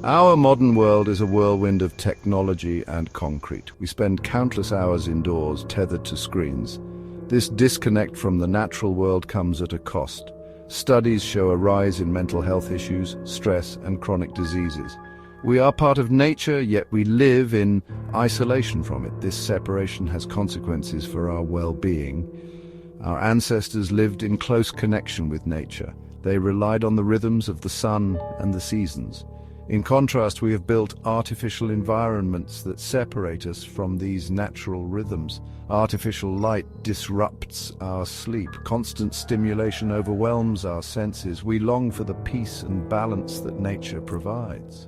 Our modern world is a whirlwind of technology and concrete. We spend countless hours indoors, tethered to screens. This disconnect from the natural world comes at a cost. Studies show a rise in mental health issues, stress, and chronic diseases. We are part of nature, yet we live in isolation from it. This separation has consequences for our well-being. Our ancestors lived in close connection with nature. They relied on the rhythms of the sun and the seasons. In contrast, we have built artificial environments that separate us from these natural rhythms. Artificial light disrupts our sleep. Constant stimulation overwhelms our senses. We long for the peace and balance that nature provides.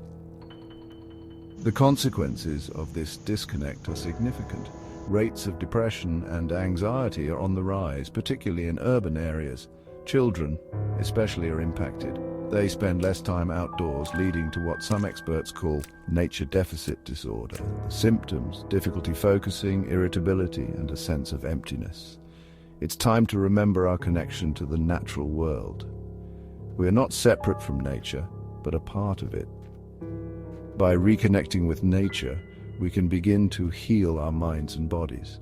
The consequences of this disconnect are significant. Rates of depression and anxiety are on the rise, particularly in urban areas. Children, especially, are impacted. They spend less time outdoors, leading to what some experts call nature deficit disorder. The symptoms: difficulty focusing, irritability, and a sense of emptiness. It's time to remember our connection to the natural world. We are not separate from nature, but a part of it. By reconnecting with nature, we can begin to heal our minds and bodies.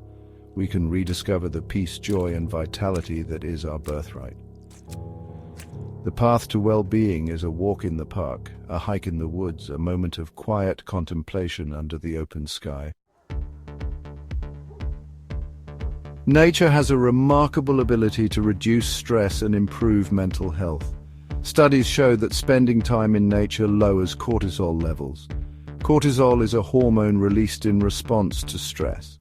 We can rediscover the peace, joy, and vitality that is our birthright. The path to well-being is a walk in the park, a hike in the woods, a moment of quiet contemplation under the open sky. Nature has a remarkable ability to reduce stress and improve mental health. Studies show that spending time in nature lowers cortisol levels. Cortisol is a hormone released in response to stress.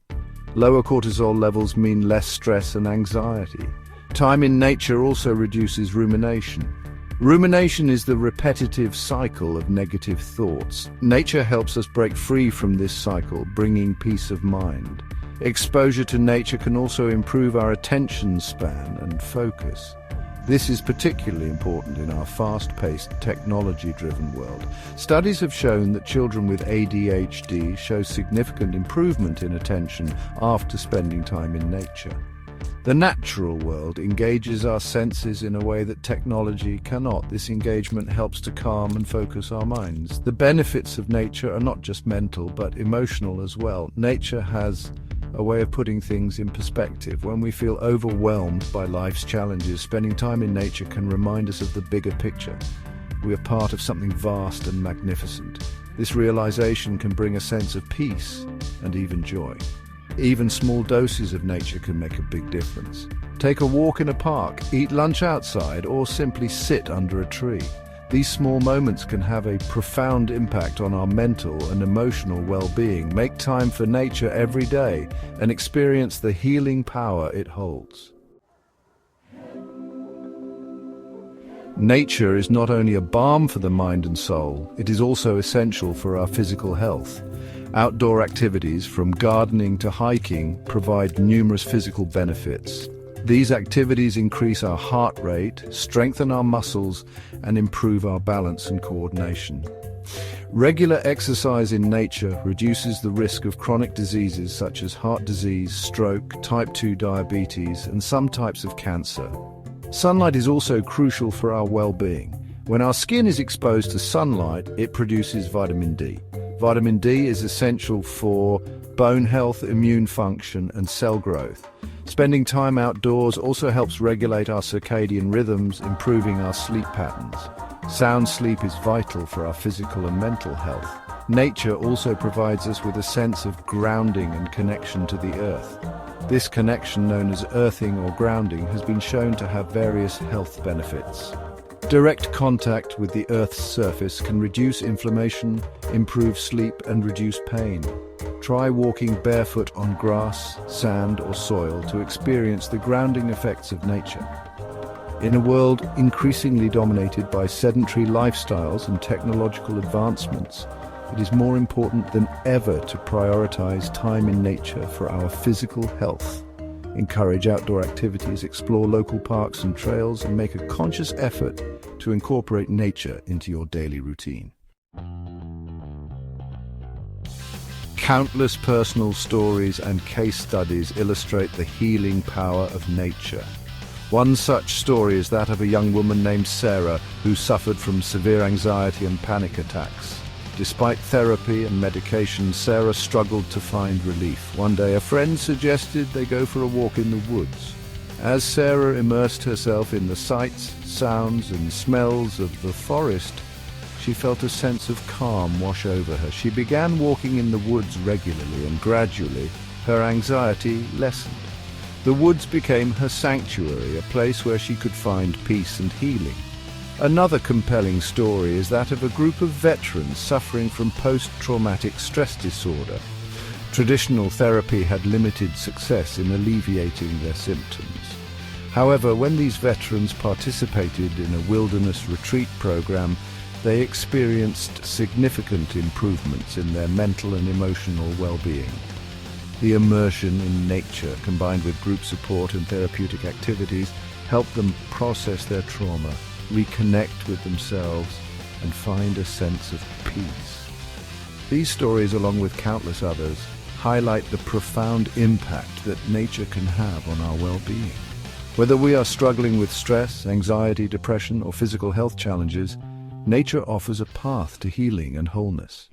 Lower cortisol levels mean less stress and anxiety. Time in nature also reduces rumination. Rumination is the repetitive cycle of negative thoughts. Nature helps us break free from this cycle, bringing peace of mind. Exposure to nature can also improve our attention span and focus. This is particularly important in our fast-paced, technology-driven world. Studies have shown that children with ADHD show significant improvement in attention after spending time in nature. The natural world engages our senses in a way that technology cannot. This engagement helps to calm and focus our minds. The benefits of nature are not just mental, but emotional as well. Nature has a way of putting things in perspective. When we feel overwhelmed by life's challenges, spending time in nature can remind us of the bigger picture. We are part of something vast and magnificent. This realization can bring a sense of peace and even joy. Even small doses of nature can make a big difference. Take a walk in a park, eat lunch outside, or simply sit under a tree. These small moments can have a profound impact on our mental and emotional well-being. Make time for nature every day and experience the healing power it holds. Nature is not only a balm for the mind and soul, it is also essential for our physical health. Outdoor activities, from gardening to hiking, provide numerous physical benefits. These activities increase our heart rate, strengthen our muscles, and improve our balance and coordination. Regular exercise in nature reduces the risk of chronic diseases such as heart disease, stroke, type 2 diabetes, and some types of cancer. Sunlight is also crucial for our well-being. When our skin is exposed to sunlight, it produces vitamin D. Vitamin D is essential for bone health, immune function, and cell growth. Spending time outdoors also helps regulate our circadian rhythms, improving our sleep patterns. Sound sleep is vital for our physical and mental health. Nature also provides us with a sense of grounding and connection to the earth. This connection, known as earthing or grounding, has been shown to have various health benefits. Direct contact with the Earth's surface can reduce inflammation, improve sleep, and reduce pain. Try walking barefoot on grass, sand, or soil to experience the grounding effects of nature. In a world increasingly dominated by sedentary lifestyles and technological advancements, it is more important than ever to prioritize time in nature for our physical health. Encourage outdoor activities, explore local parks and trails, and make a conscious effort to incorporate nature into your daily routine. Countless personal stories and case studies illustrate the healing power of nature. One such story is that of a young woman named Sarah who suffered from severe anxiety and panic attacks. Despite therapy and medication, Sarah struggled to find relief. One day, a friend suggested they go for a walk in the woods. As Sarah immersed herself in the sights, sounds, and smells of the forest, she felt a sense of calm wash over her. She began walking in the woods regularly, and gradually, her anxiety lessened. The woods became her sanctuary, a place where she could find peace and healing. Another compelling story is that of a group of veterans suffering from post-traumatic stress disorder. Traditional therapy had limited success in alleviating their symptoms. However, when these veterans participated in a wilderness retreat program, they experienced significant improvements in their mental and emotional well-being. The immersion in nature, combined with group support and therapeutic activities, helped them process their trauma, reconnect with themselves, and find a sense of peace. These stories, along with countless others, highlight the profound impact that nature can have on our well-being. Whether we are struggling with stress, anxiety, depression, or physical health challenges, nature offers a path to healing and wholeness.